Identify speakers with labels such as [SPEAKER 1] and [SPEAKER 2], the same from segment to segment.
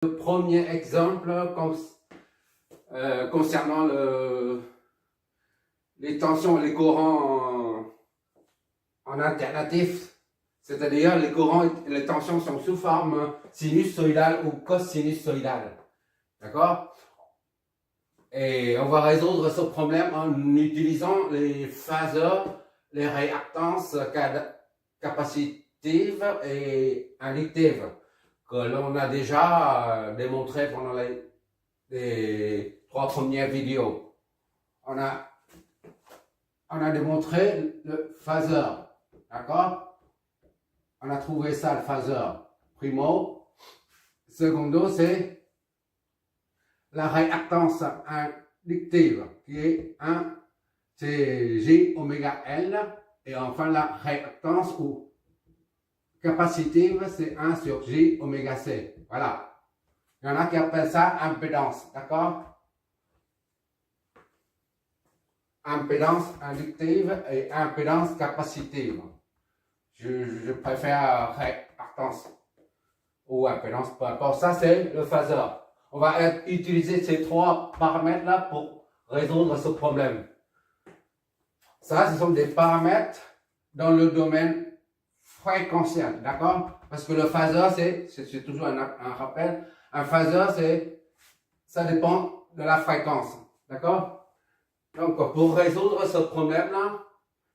[SPEAKER 1] Le premier exemple concernant les tensions, les courants en alternatif, c'est-à-dire les courants, les tensions sont sous forme sinusoïdale ou cosinusoïdale. D'accord? Et on va résoudre ce problème en utilisant les phaseurs, les réactances capacitives et inductives que l'on a déjà démontré pendant les 3 premières vidéos. On a démontré le phaseur, d'accord? On a trouvé ça, le phaseur. Primo. Secondo, c'est la réactance inductive, qui est c'est J oméga L. Et enfin, la réactance ou capacitive, c'est 1 sur J oméga C. Voilà. Il y en a qui appellent ça impédance, d'accord? Impédance inductive et impédance capacitive. Je préfère réactance ou impédance, peu importe. Ça, c'est le phaseur. On va utiliser ces 3 paramètres-là pour résoudre ce problème. Ça, ce sont des paramètres dans le domaine fréquentiel, d'accord? Parce que le phaseur, c'est toujours un rappel. Un phaseur, ça dépend de la fréquence, d'accord? Donc, pour résoudre ce problème-là,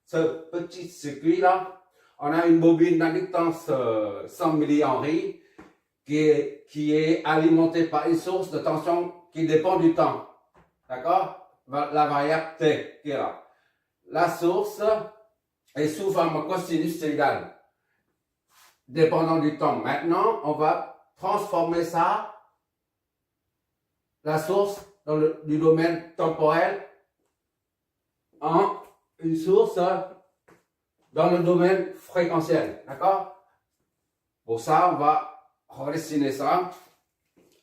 [SPEAKER 1] ce petit circuit-là, on a une bobine d'inductance 100 millihenry qui est alimentée par une source de tension qui dépend du temps, d'accord? La variable T qui est là. La source est sous forme cosinusoïdale, dépendant du temps. Maintenant, on va transformer ça, la source du domaine temporel, en une source dans le domaine fréquentiel, d'accord? Pour ça, on va redessiner ça.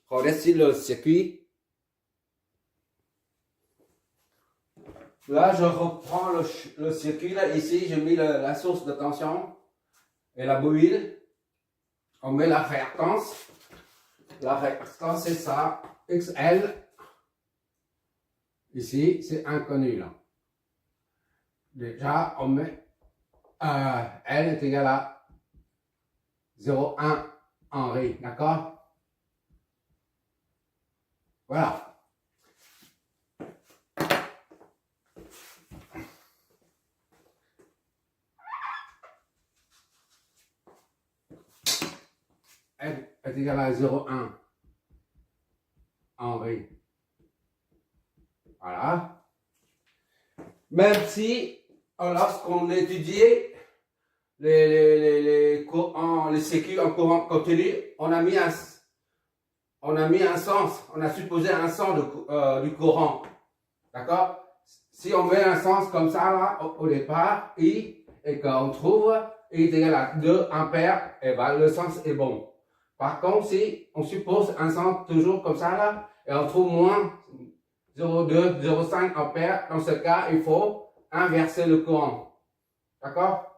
[SPEAKER 1] Redessiner le circuit. Là, je reprends le circuit. Là, ici, j'ai mis la source de tension et la bobine. On met la réactance. La réactance, c'est ça. XL. Ici, c'est inconnu, là. Déjà, on met L est égal à 0,1 Henry, d'accord? Voilà. L est égal à 0,1 Henry. Voilà. Même si, lorsqu'on étudiait les circuits en courant continu, on a mis un sens, on a supposé un sens du courant. D'accord? Si on met un sens comme ça, là, au départ, I, et qu'on trouve I est égal à 2 ampères, et ben, le sens est bon. Par contre, si on suppose un sens toujours comme ça, là, et on trouve moins 0,2, 0,5 ampères, dans ce cas, il faut inverser le courant. D'accord?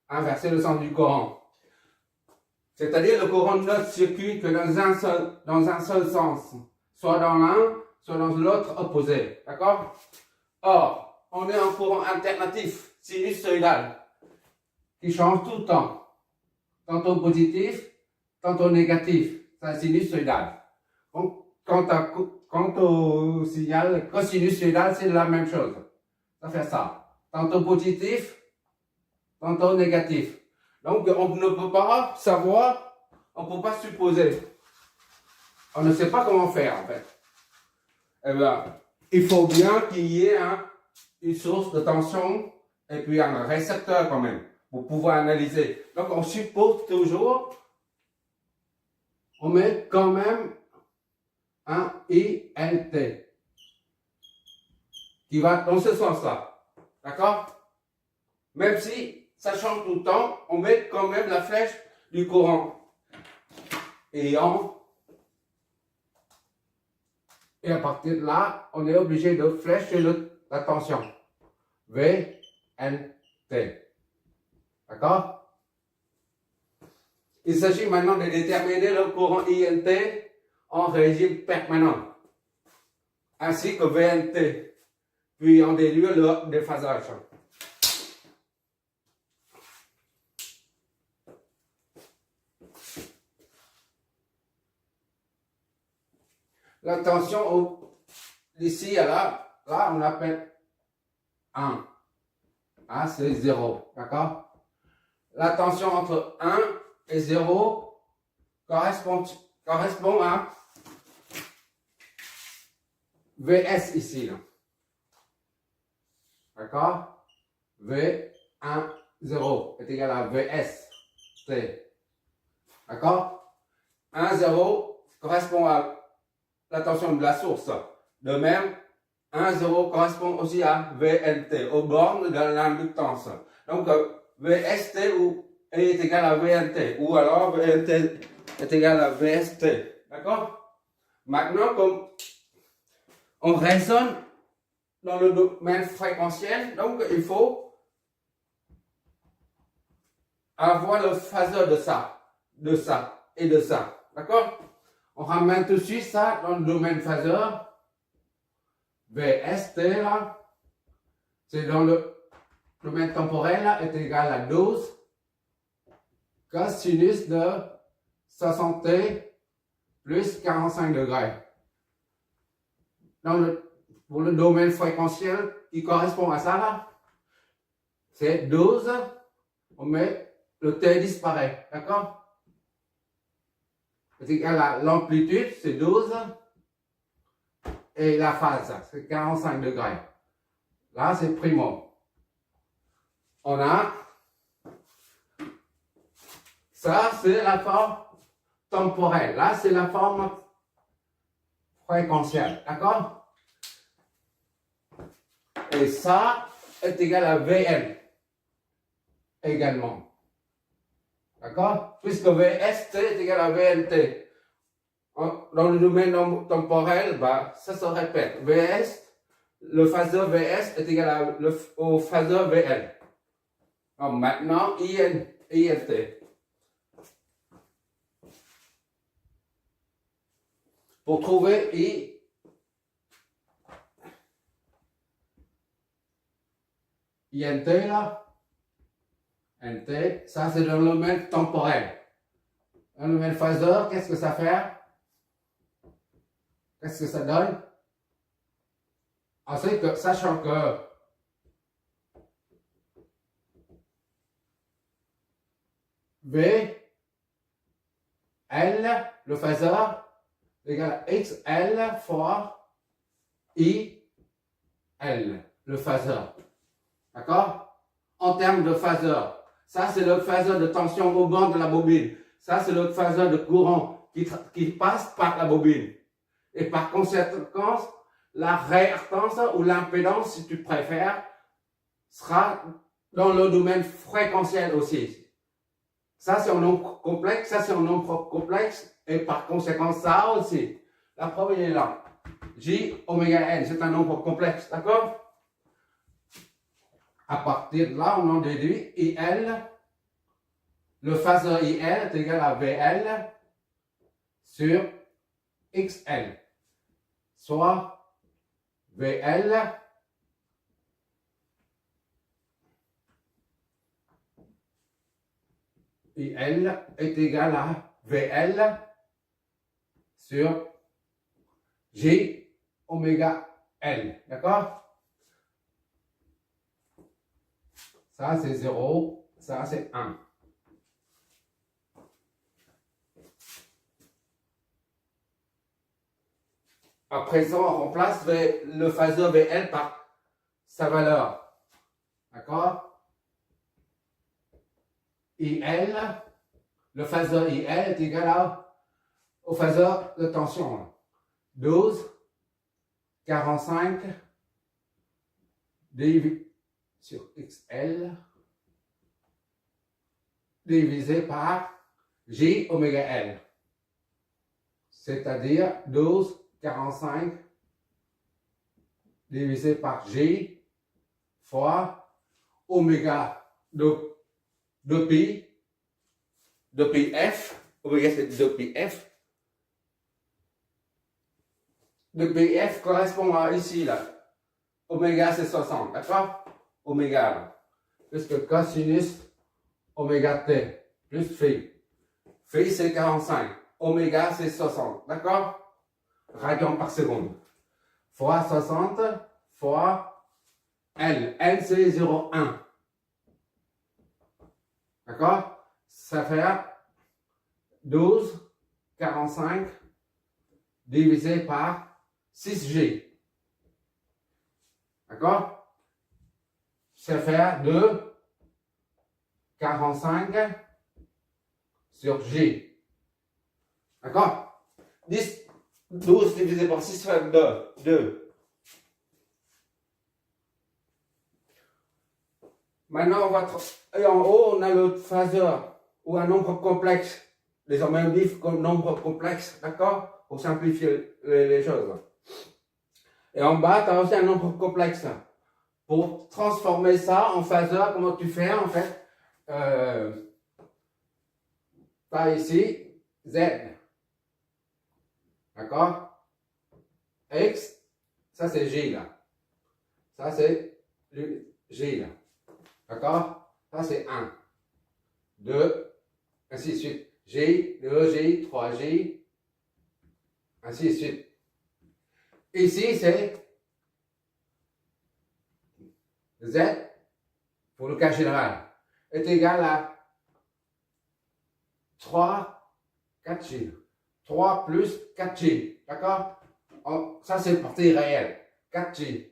[SPEAKER 1] Inverser le sens du courant. C'est-à-dire le courant ne circule que dans un seul sens. Soit dans l'un, soit dans l'autre opposé. D'accord? Or, on est en courant alternatif, sinusoïdal, qui change tout le temps. Tantôt positif, tantôt négatif. C'est sinusoïdal. Donc, quant au signal cosinusoïdal, c'est la même chose. Ça fait ça. Tantôt positif, tantôt négatif. Donc, on ne peut pas savoir, on ne peut pas supposer. On ne sait pas comment faire, en fait. Eh bien, il faut bien qu'il y ait une source de tension et puis un récepteur quand même, pour pouvoir analyser. Donc, on suppose toujours, on met quand même un INT qui va dans ce sens-là. D'accord? Même si ça change tout le temps, on met quand même la flèche du courant. Et à partir de là, on est obligé de flécher la tension. V, N, T. D'accord? Il s'agit maintenant de déterminer le courant INT en régime permanent, ainsi que VNT, puis on déduit le déphasage. La tension ici, là, on appelle 1. Ah, c'est 0, d'accord? La tension entre 1 et 0 correspond à Vs ici, là. D'accord? V1, 0 est égal à Vs, T. D'accord? 1, 0 correspond à la tension de la source. De même, 1, 0 correspond aussi à VNT, aux bornes de l'inductance. Donc, VST est égal à VNT, ou alors VNT est égal à VST. D'accord? Maintenant, comme on raisonne dans le domaine fréquentiel, donc il faut avoir le phaseur de ça et de ça. D'accord? On ramène tout de suite ça dans le domaine phaseur. VST, là, c'est dans le domaine temporel, là, est égal à 12 cosinus de 60t plus 45 degrés. Pour le domaine fréquentiel qui correspond à ça, là, c'est 12, on met le t disparaît, d'accord? C'est égal à l'amplitude, c'est 12. Et la phase, c'est 45 degrés. Là, c'est primo. On a, ça, c'est la forme temporelle. Là, c'est la forme fréquentielle. D'accord? Et ça est égal à Vn également. D'accord? Puisque Vst est égal à Vnt. Dans le domaine temporel, bah, ça se répète. Vs, le phaseur Vs est égal au phaseur Vl. Donc maintenant, INT. Pour trouver INT là, NT, ça c'est dans le domaine temporel. Dans le domaine phaseur, qu'est-ce que ça fait? Qu'est-ce que ça donne? Ensuite, sachant que V, L, le phaseur, est égal à XL fois I, L, le phaseur. D'accord? En termes de phaseur, ça c'est le phaseur de tension au banc de la bobine. Ça c'est le phaseur de courant qui passe par la bobine. Et par conséquent, la réactance ou l'impédance, si tu préfères, sera dans le domaine fréquentiel aussi. Ça, c'est un nombre complexe, ça, c'est un nombre complexe, et par conséquent, ça aussi. La preuve est là. J, oméga n, c'est un nombre complexe, d'accord? À partir de là, on en déduit IL. Le phaseur IL est égal à VL sur XL. Soit VL IL est égal à VL sur J oméga L. D'accord? Ça c'est 0, ça c'est 1. À présent, on remplace le phaseur VL par sa valeur. D'accord? IL, le phaseur IL est égal au phaseur de tension. 12, 45 divisé sur XL divisé par J oméga L. C'est-à-dire 12, 45 divisé par J fois oméga de pi f, oméga c'est 2 pi f, le BF correspond à ici, là. Oméga, c'est 60, d'accord? Oméga, là. Plus que cosinus oméga t, plus phi. Phi, c'est 45. Oméga, c'est 60, d'accord? Radians par seconde. Fois 60, fois L. L, c'est 0,1. D'accord? Ça fait 12,45 divisé par 6G. D'accord? Ça fait 2,45 sur G. D'accord? 12 divisé par 6 fait 2. Maintenant, et en haut, on a le phaseur, ou un nombre complexe. Les hommes dit comme nombre complexe, d'accord? Pour simplifier les choses. Et en bas, tu as aussi un nombre complexe. Pour transformer ça en phaseur, comment tu fais en fait? Tu as ici Z. D'accord? X, ça c'est G là. Ça c'est G là. D'accord? Ça c'est 1, 2, ainsi de suite. G, 2G, 3G, ainsi de suite. Ici c'est Z, pour le cas général, est égal à 3, 4G. 3 plus 4G. D'accord? Ça c'est partie réelle. 4G.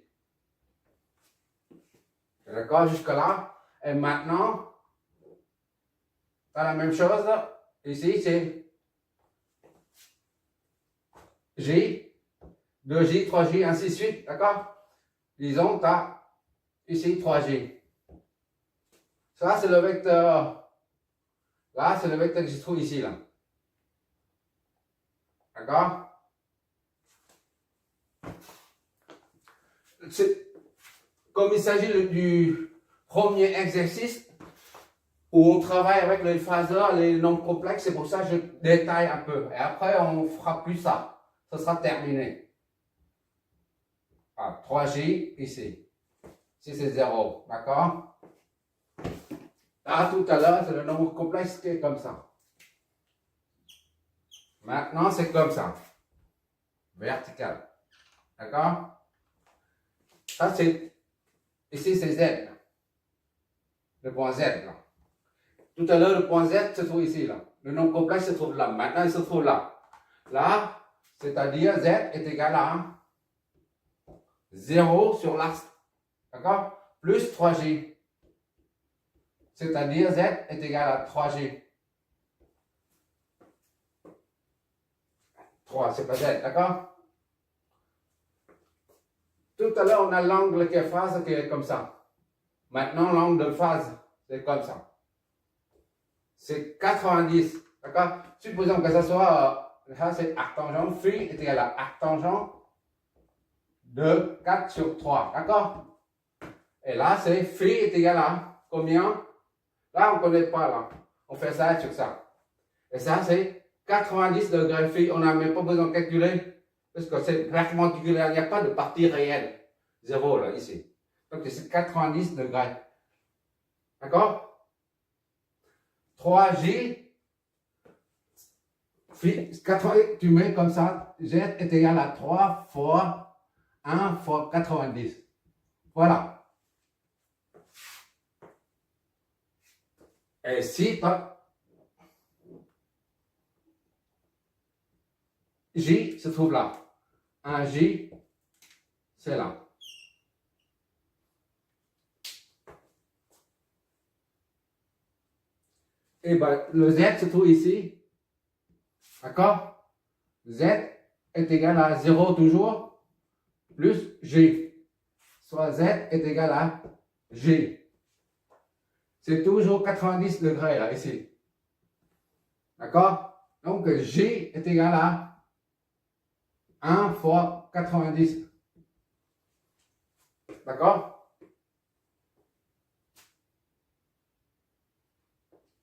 [SPEAKER 1] D'accord, jusque là. Et maintenant, tu as la même chose. Ici, c'est G, 2G, 3G, ainsi de suite. D'accord? Disons, tu as ici 3G. Ça, c'est le vecteur. Là, c'est le vecteur que je trouve ici. Là. D'accord? Comme il s'agit du premier exercice où on travaille avec les phaseurs, les nombres complexes, c'est pour ça que je détaille un peu. Et après, on ne fera plus ça. Ça sera terminé. 3J ici. Ici, c'est 0. D'accord? Là, tout à l'heure, c'est le nombre complexe qui est comme ça. Maintenant, c'est comme ça. Vertical. D'accord? Ça, c'est... Ici, c'est Z. Le point Z, là. Tout à l'heure, le point Z se trouve ici, là. Le nombre complexe se trouve là. Maintenant, il se trouve là. Là, c'est-à-dire Z est égal à 0 sur l'axe. D'accord? Plus 3G. C'est-à-dire Z est égal à 3G. 3, c'est pas Z, d'accord? Tout à l'heure, on a l'angle qui est phase qui est comme ça. Maintenant, l'angle de phase, c'est comme ça. C'est 90, d'accord? Supposons que ça soit, là c'est arctangent, phi est égal à arctangent de 4 sur 3, d'accord? Et là, c'est phi est égal à combien? Là, on ne connaît pas, là. On fait ça sur ça. Et ça, c'est 90 degrés phi. On n'a même pas besoin de calculer, parce que c'est perpendiculaire, il n'y a pas de partie réelle. 0, là, ici. Donc, c'est 90 degrés. D'accord? 3J, tu mets comme ça, Z est égal à 3 fois 1 fois 90. Voilà. Et si J se trouve là. Un J, c'est là. Et bien, le Z se trouve ici. D'accord? Z est égal à 0 toujours, plus G. Soit Z est égal à G. C'est toujours 90 degrés là, ici. D'accord? Donc, G est égal à 1 fois 90. D'accord?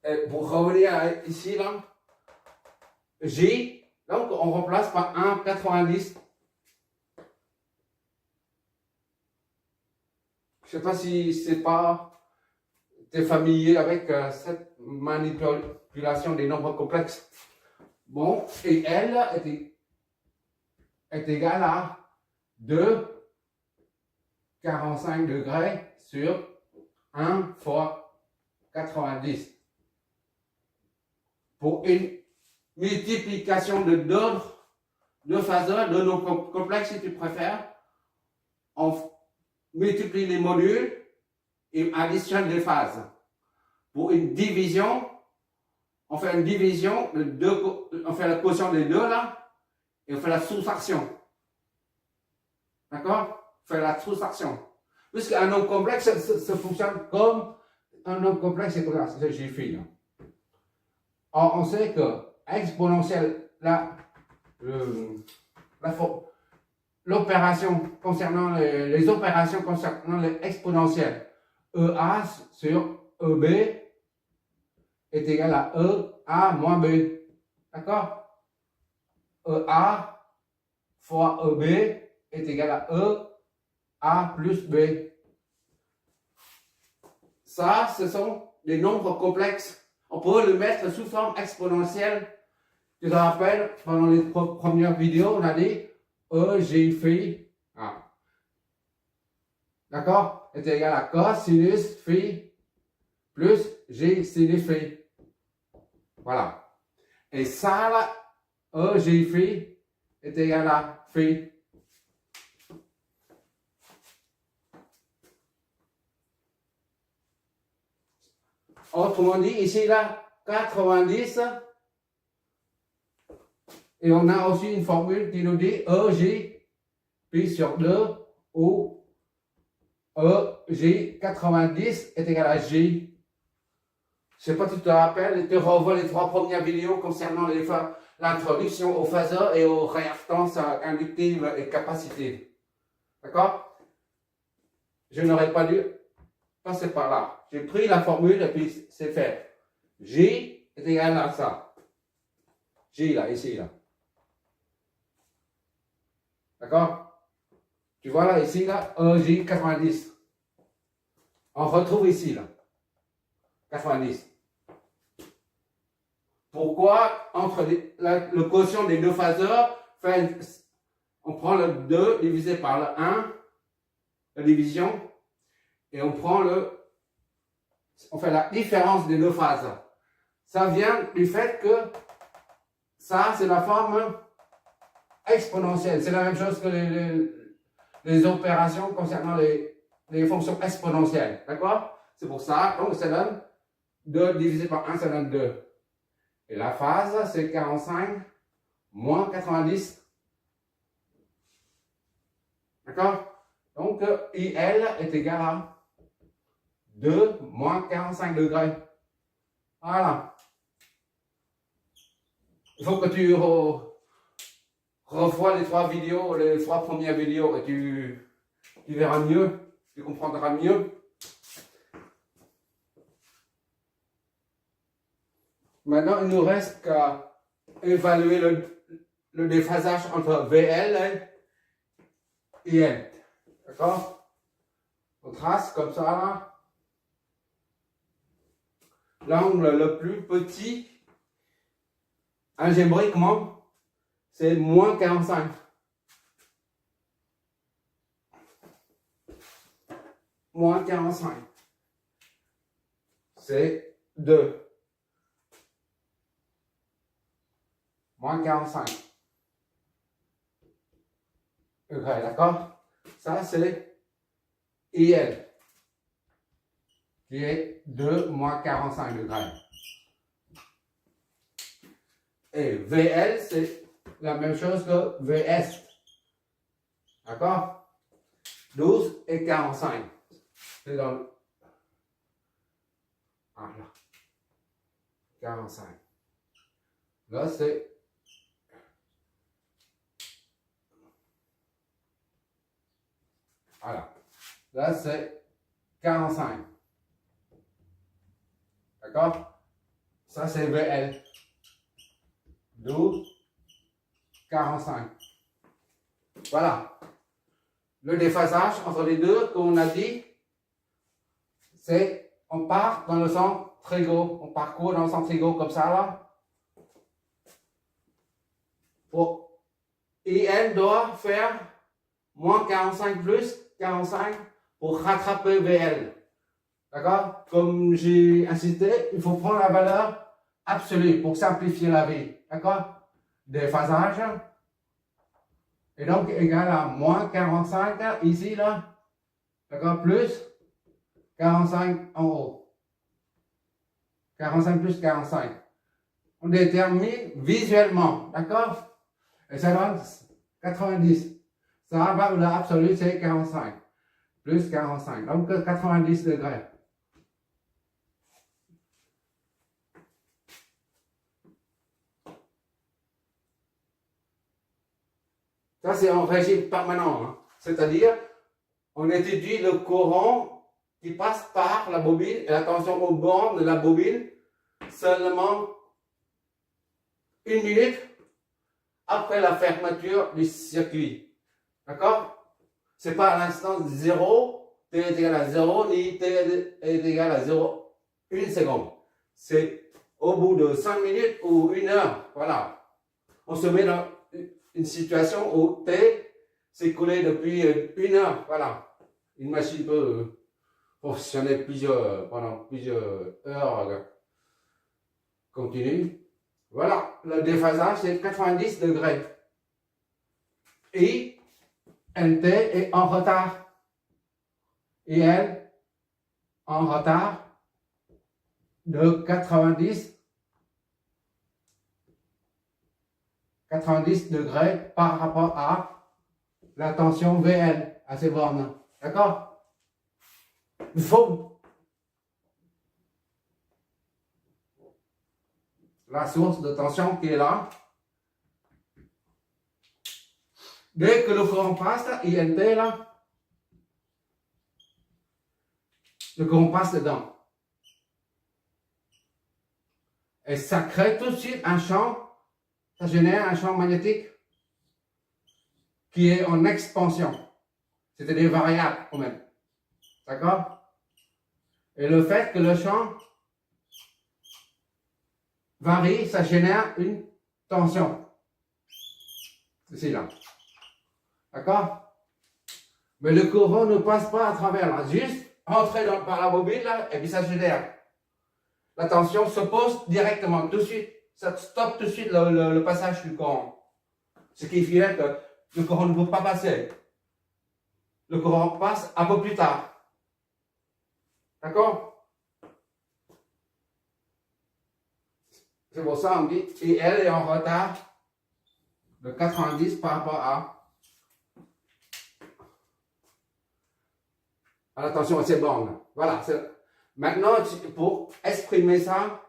[SPEAKER 1] Et pour revenir ici, là, J, donc on remplace par 1,90. Je sais pas si c'est pas, tu es familier avec cette manipulation des nombres complexes. Bon, et L est égal à 2,45 degrés sur 1 fois 90. Pour une multiplication de deux phaseurs, de nombres complexes si tu préfères, on multiplie les modules et additionne les phases. Pour une division, on fait une division de deux, on fait la quotient des deux là, et on fait la soustraction. D'accord? On fait la soustraction. Puisqu'un nombre complexe, ça fonctionne comme un nombre complexe, c'est comme ça, c'est j'ai fait là. Or, on sait que exponentielle, l'opération concernant les opérations concernant les exponentielles, EA sur EB est égal à EA moins B. D'accord? EA fois EB est égal à EA plus B. Ça, ce sont des nombres complexes. On peut le mettre sous forme exponentielle. Tu te rappelles, pendant les premières vidéos, on a dit G phi. Ah. D'accord? Est égal à cosinus phi plus G sinus phi. Voilà. Et ça, là, G phi est égal à phi. Autrement dit, ici, là, 90. Et on a aussi une formule qui nous dit EJ pi sur 2 où EJ 90 est égal à J. Je ne sais pas si tu te rappelles, tu revois les 3 premières vidéos concernant l'introduction aux phaseurs et aux réactances inductives et capacitives. D'accord? Je n'aurais pas dû passer par là. J'ai pris la formule et puis c'est fait. J est égal à ça. J là, ici là. D'accord? Tu vois là, ici là, EJ 90. On retrouve ici là. 90. Pourquoi entre le quotient des deux phaseurs, on prend le 2 divisé par le 1, la division, et on fait la différence des deux phases. Ça vient du fait que ça, c'est la forme exponentielle. C'est la même chose que les opérations concernant les fonctions exponentielles. D'accord? C'est pour ça, donc ça donne 2 divisé par 1, ça donne 2. Et la phase, c'est 45 moins 90. D'accord? Donc, IL est égal à 2 moins 45 degrés. Voilà. Il faut que tu revois les 3 vidéos, les 3 premières vidéos, et tu verras mieux, tu comprendras mieux. Maintenant, il nous reste qu'à évaluer le déphasage entre VL et IL. D'accord? On trace comme ça là. L'angle le plus petit, algébriquement, c'est moins 45. Moins 45. C'est 2. Moins 45. Ok, d'accord? Ça, c'est IL, qui est 2 moins 45 degrés. Et VL, c'est la même chose que VS. D'accord? 12 et 45. C'est dans le... Ah là. 45. Là, c'est... Voilà. Là, c'est 45. D'accord? Ça, c'est VL. 12, 45. Voilà. Le déphasage entre les deux, comme on a dit, c'est, on part dans le sens trigo, on parcourt dans le sens trigo comme ça là. Et elle doit faire moins 45 plus 45 pour rattraper VL. D'accord? Comme j'ai insisté, il faut prendre la valeur absolue pour simplifier la vie. D'accord? Des phasages. Et donc, égal à moins 45 ici, là. D'accord? Plus 45 en haut. 45 plus 45. On détermine visuellement. D'accord? Et ça donne 90. Ça va où l'absolu, c'est 45. Plus 45. Donc, 90 degrés. Ça, c'est en régime permanent. Hein. C'est-à-dire, on étudie le courant qui passe par la bobine et la tension aux bornes de la bobine seulement 1 minute après la fermeture du circuit. D'accord? Ce n'est pas à l'instant 0, t est égal à 0, ni t est égal à 0, 1 seconde. C'est au bout de 5 minutes ou 1 heure. Voilà. On se met dans une situation où T s'est écoulé depuis 1 heure. Voilà. Une machine peut fonctionner pendant plusieurs heures continues. Voilà. Le déphasage, c'est 90 degrés. Et NT est en retard. Et elle, en retard de 90 degrés par rapport à la tension VL à ces bornes. D'accord? Il faut la source de tension qui est là. Dès que le courant passe, INT là, le courant passe dedans. Et ça crée tout de suite un champ. Ça génère un champ magnétique qui est en expansion. C'est-à-dire variable quand même. D'accord? Et le fait que le champ varie, ça génère une tension. Ceci là. D'accord? Mais le courant ne passe pas à travers là. Juste entrer par la bobine là, et puis ça génère. La tension se pose directement, tout de suite. Ça stoppe tout de suite le passage du courant. Ce qui fait que le courant ne peut pas passer. Le courant passe un peu plus tard. D'accord? C'est pour ça qu'on dit, et elle est en retard de 90 par rapport à la tension à ces bornes. Voilà. Maintenant, pour exprimer ça,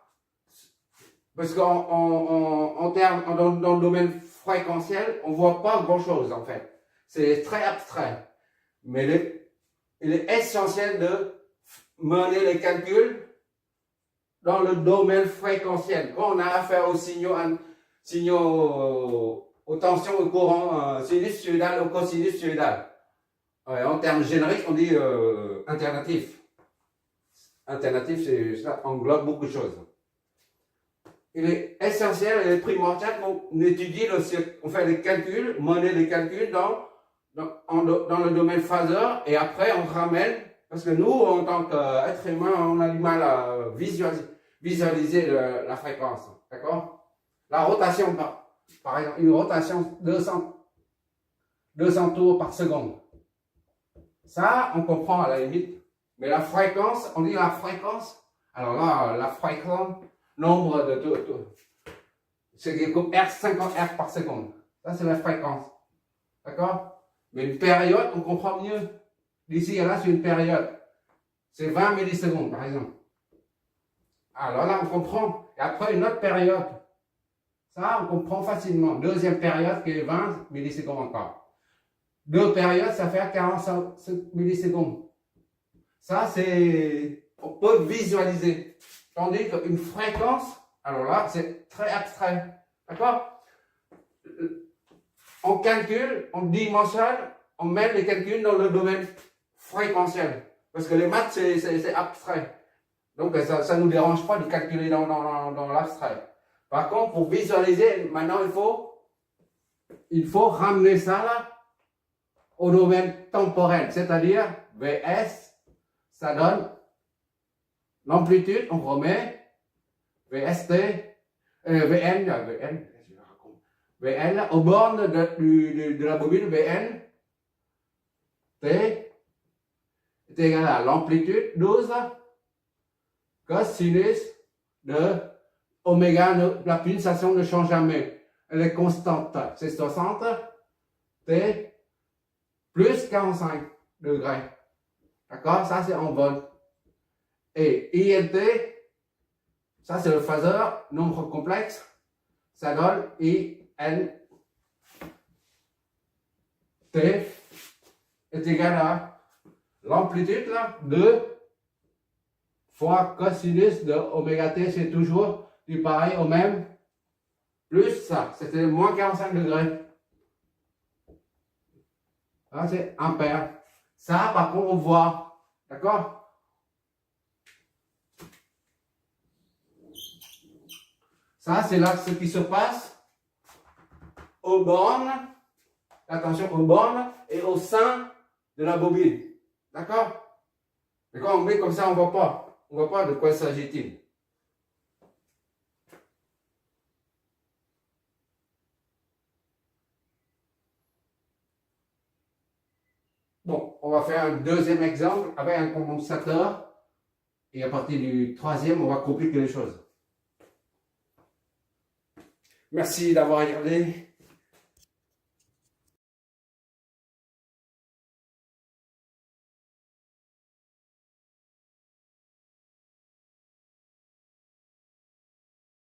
[SPEAKER 1] parce qu'en termes, dans le domaine fréquentiel, on ne voit pas grand-chose en fait. C'est très abstrait. Mais il est essentiel de mener les calculs dans le domaine fréquentiel. Quand on a affaire aux aux tensions, aux courants sinus-suédal ou cosinus-suédal. En termes génériques, on dit alternatif. Alternatif, ça englobe beaucoup de choses. Il est essentiel et primordial qu'on étudie, on fait les calculs, mener les calculs dans le domaine phaseur et après on ramène, parce que nous, en tant qu'être humain, on a du mal à visualiser la fréquence. D'accord? La rotation, par exemple, une rotation 200 tours par seconde. Ça, on comprend à la limite. Mais la fréquence, on dit la fréquence. Alors là, la fréquence, nombre de tours. C'est comme R, 50 R par seconde. Ça, c'est la fréquence. D'accord? Mais une période, on comprend mieux. D'ici à là, c'est une période. C'est 20 millisecondes, par exemple. Alors là, on comprend. Et après, une autre période. Ça, on comprend facilement. Deuxième période qui est 20 millisecondes encore. 2 périodes, ça fait 45 millisecondes. Ça, on peut visualiser. Tandis qu'une fréquence, alors là, c'est très abstrait. D'accord? On calcule, on dimensionne, on met les calculs dans le domaine fréquentiel. Parce que les maths, c'est abstrait. Donc, ça ne nous dérange pas de calculer dans l'abstrait. Par contre, pour visualiser, maintenant, il faut ramener ça là au domaine temporel. C'est-à-dire, VS, ça donne l'amplitude, on remet VST, VN, aux bornes de la bobine VN, T est égal à l'amplitude 12 cosinus de oméga. La pulsation ne change jamais, elle est constante, c'est 60 T plus 45 degrés. D'accord? Ça c'est en volts. Et INT, ça c'est le phaseur, nombre complexe, ça donne INT est égal à l'amplitude là, 2 fois cosinus de oméga t, c'est toujours du pareil au même, plus ça, c'était moins 45 degrés. Là c'est ampère. Ça par contre on voit, d'accord? Ça, c'est là ce qui se passe aux bornes, attention, aux bornes et au sein de la bobine. D'accord? Mais quand on met comme ça, on ne voit pas de quoi s'agit-il. Bon, on va faire un deuxième exemple avec un condensateur. Et à partir du troisième, on va compliquer les choses. Merci d'avoir regardé.